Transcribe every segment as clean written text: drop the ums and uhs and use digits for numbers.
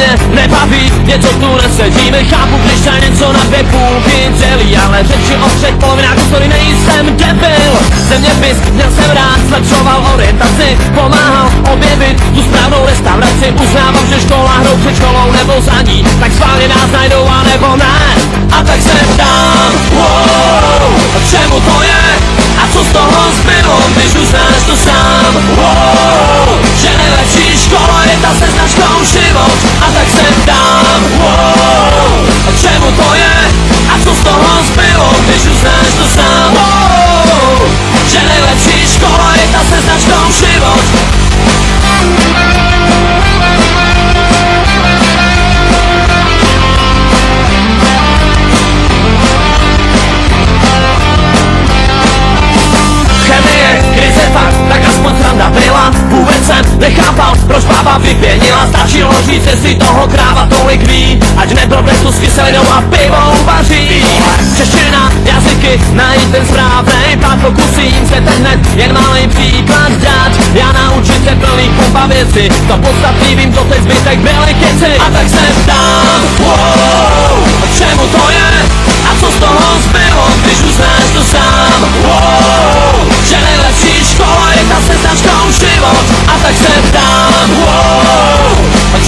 mě nebaví, něco tu nesedíme. Chápu, když se něco na dvě půlky dělí, ale řeči o třech polovinách story nejsem debil. Zeměpis, měl jsem rád, zlepšoval orientaci, pomáhal objevit tu správnou restauraci. Uznávám, že škola hrou před školou nebo za ní, tak schválně nás najdou a nebo ne. A tak se ptám, wow, čemu to je? A co z toho zbylo, když uznáš to sám? Wow, že nejlepší škola je ta se značkou život. A tak se ptám, wow, čemu to je? A co z toho zbylo, když uznáš to sám? Wow, že nejlepší škola je ta se značkou život. Tak aspoň sranda byla, vůbec jsem nechápal, proč bába vypěnila. Stačilo říct, jestli toho kráva tolik ví, ať neblbne s kyselinou a pivou vaří. Čeština, jazyky, najít ten správnej pát, pokusím se teď hned jen malý příklad dát. Já naučit se plný pumpa věci, to podstatný vím, to teď zbytek byly keci. A tak se ptám, wow, čemu to je? A co z toho zbylo, když uznáš to sám? Wow, že nejlepší škola je ta se značkou život. A tak se ptám, wow,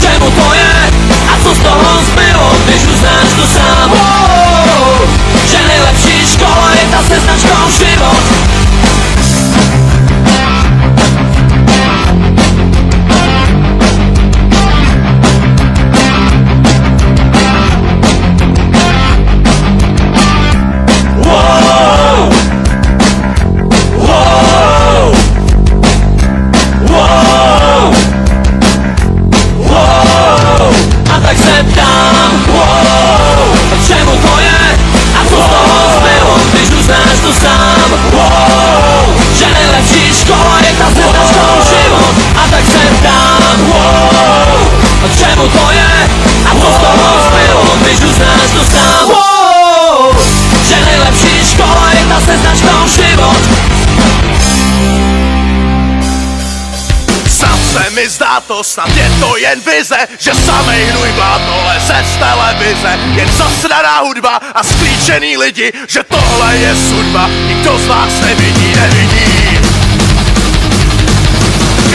čemu to je? A co z toho zbylo, když uznáš to sám? Wow, že nejlepší škola je ta se značkou život. Zdá to, snad je to jen vize, že samej hnůj blátno leze z televize. Jen zasraná hudba a sklíčený lidi, že tohle je sudba. Nikdo z vás nevidí.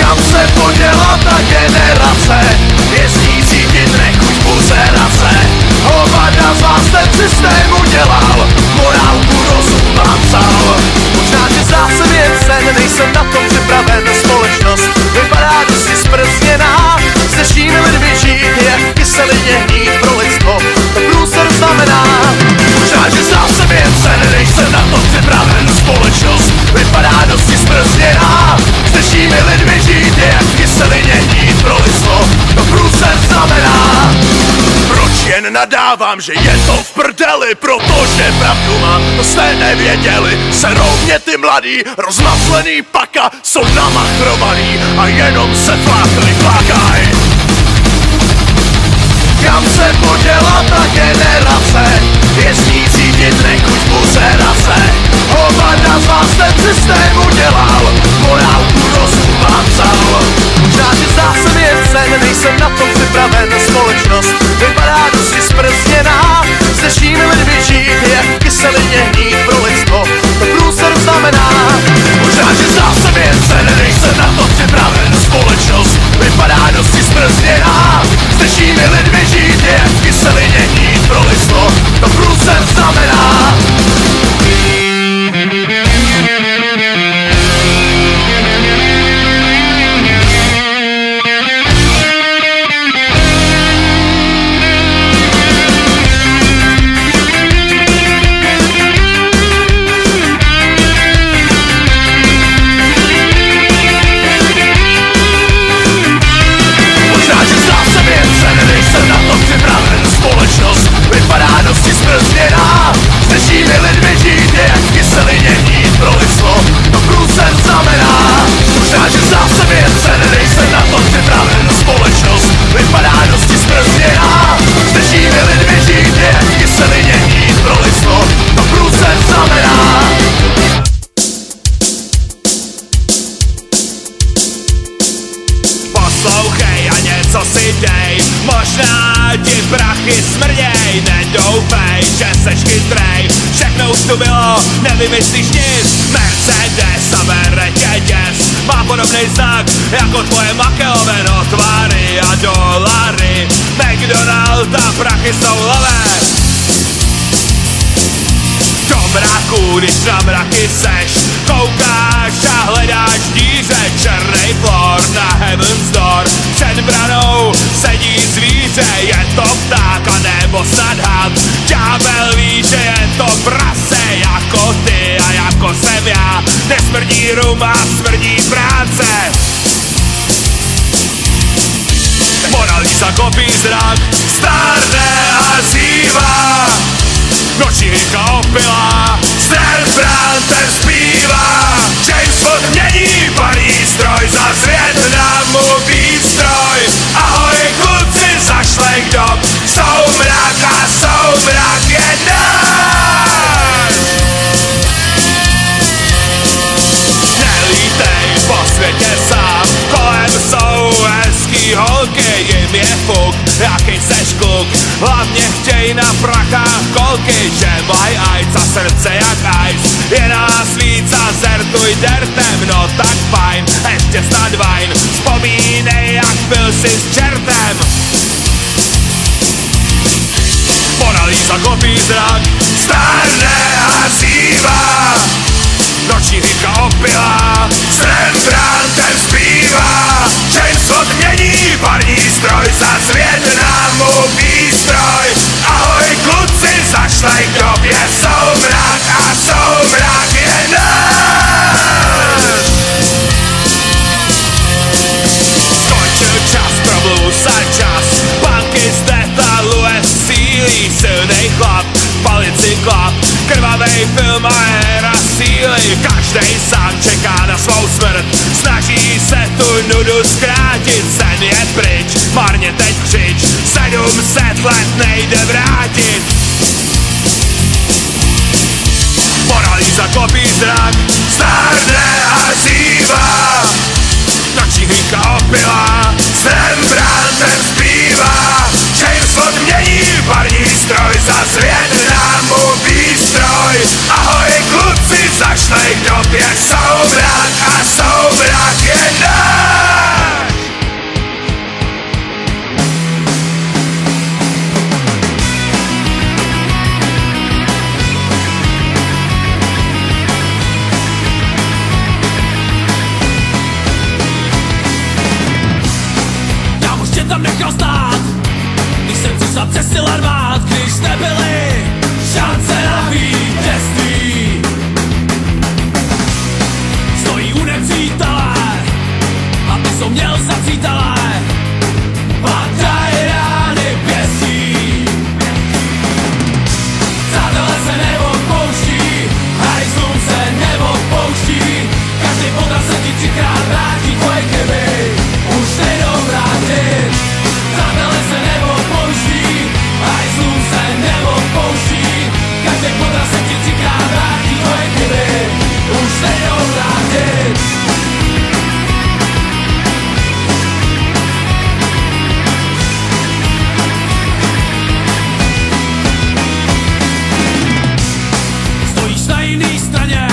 Kam se poděla ta generace, jezdící ti nechuť buzerace. Hovada z vás ten systém udělal, morálku rozum vám vzal. Možná, že zdá se jen sen, nejsem na tom připraven. Společnost vypadá dosti zprzněná, s dnešními lidmi žít je kyselině hnít pro lidstvo, to průser znamená. Možná, že zdá se jen sen, nejsem na tom připraven. Společnost vypadá dosti zprzněná, s dnešními lidmi žít je kyselině hnít pro lidstvo, to průser znamená. Proč jen nadávám, že je to v prdeli, protože pravdu mám, to jste nevěděli. Serou mě ty mladý, rozmazlený paka, jsou namachrovaný a jenom se flákaj. Kam se poděla ta generace, jezdí cítit nechuť buzerace. Hovada z vás ten systém udělal, morálku rozum vám vzal. Možná, že zdá se jen sen, nejsem na tom připraven. Společnost vypadá dosti zprzněná, s dnešními lidmi žít je kyselině hnít pro lidstvo, to průser znamená. Možná, že zdá se jen sen, nejsem na to připraven. Společnost vypadá dosti zprzněná, s dnešními lidmi žít je kyselině hnít pro lidstvo, to průser znamená. že seš chytrej. Všechno už tu bylo, nevymyslíš nic. Mercedes a bere tě děs. Má podobný znak jako tvoje makeloveno. Tvary a dolary, McDonald a prachy jsou lové. Do mraku, když na mraky seš, koukáš a hledáš díře. Černej flor na Heaven's Door. Před branou sedí zvíře. Je to pták a nebo snad had. Ďábel ví, že je to prase jako ty a jako jsem já. Nesmrdí rum a smrdí práce. Mona Lisa kopí zrak, stárne a zývá. Noční hýka opila, s Rembrandtem zpívá. James Bond mění parní stroj, za Vietnamu výstroj. Ahoj kluci, zašlej dob, soumrak a soumrak je náš. Nelítej po světě sám, kolem jsou hezký holky, jim je fuk, jaký seš kluk. Hlavně chtěj na prachách kolky, že mají ajc a srdce jak ice. Je nás víc a zertuj dertem, no tak fajn, ještě snad vajn. Vzpomínej, jak byl si s čertem. Mona Lisa kopí zrak, stárne a zývá. Noční hýka opila, s Rembrandtem zpívá. James Bond mění parní stroj, za Vietnamu výstroj. Ahoj kluci, zašlej k době, soumrak a soumrak je náš. Skončil čas pro blues a čas, punky z detaluje sílí. Silnej chlap, palici klap, krvavej film a éra síly. Každej sám čeká na svou smrt, snaží se tu nudu zkrátit. Sen je pryč, marně teď křič, 700 let nejde vrátit. Mona Lisa kopí zrak, stárne a zývá. Noční hýka opila, s Rembrandtem zpívá. James Bond mění parní stroj, za Vietnamu výstroj. Ahoj kluci, zašlej k době, soumrak a soumrak je náš. Já už tě tam nechal stát, když jsem přišla přes sil armád, když nebyly šance na vítězství. Stojí u nepřítele a ty jsi měl za přítele. Padaj rány pěstí. Přátelé se neodpouští, hajzlům se neodpouští. Každý podraz se ti třikrát vrátí, tvoje chyby už nejdou vrátit. Přátelé se neodpouští, hajzlům se neodpouští. Každý podraz se ti třikrát vrátí, tvoje chyby už nejdou vrátit. Stojíš na jiný straně,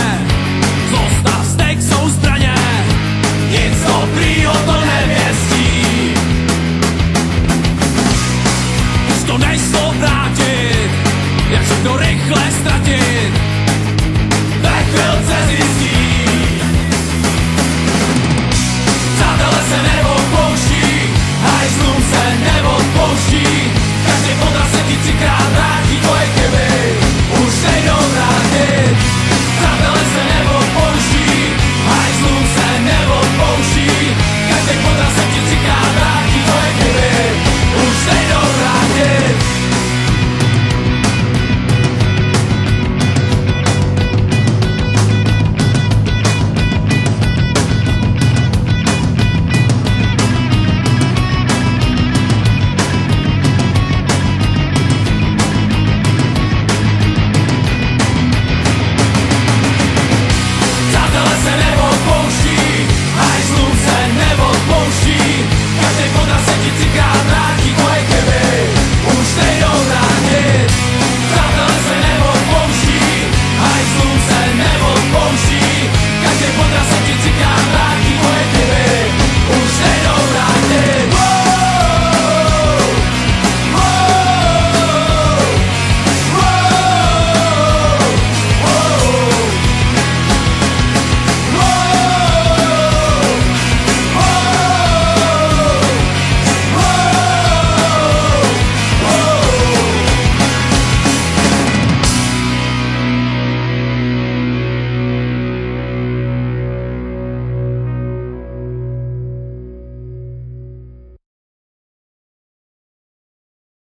zlost a vztek jsou zbraně, nic dobrýho to nevěstí. Už to nešlo vrátit, jak všechno rychle ztratit, ve chvilce zjistí. Přátelé se neodpouští, hajzlům se neodpouští.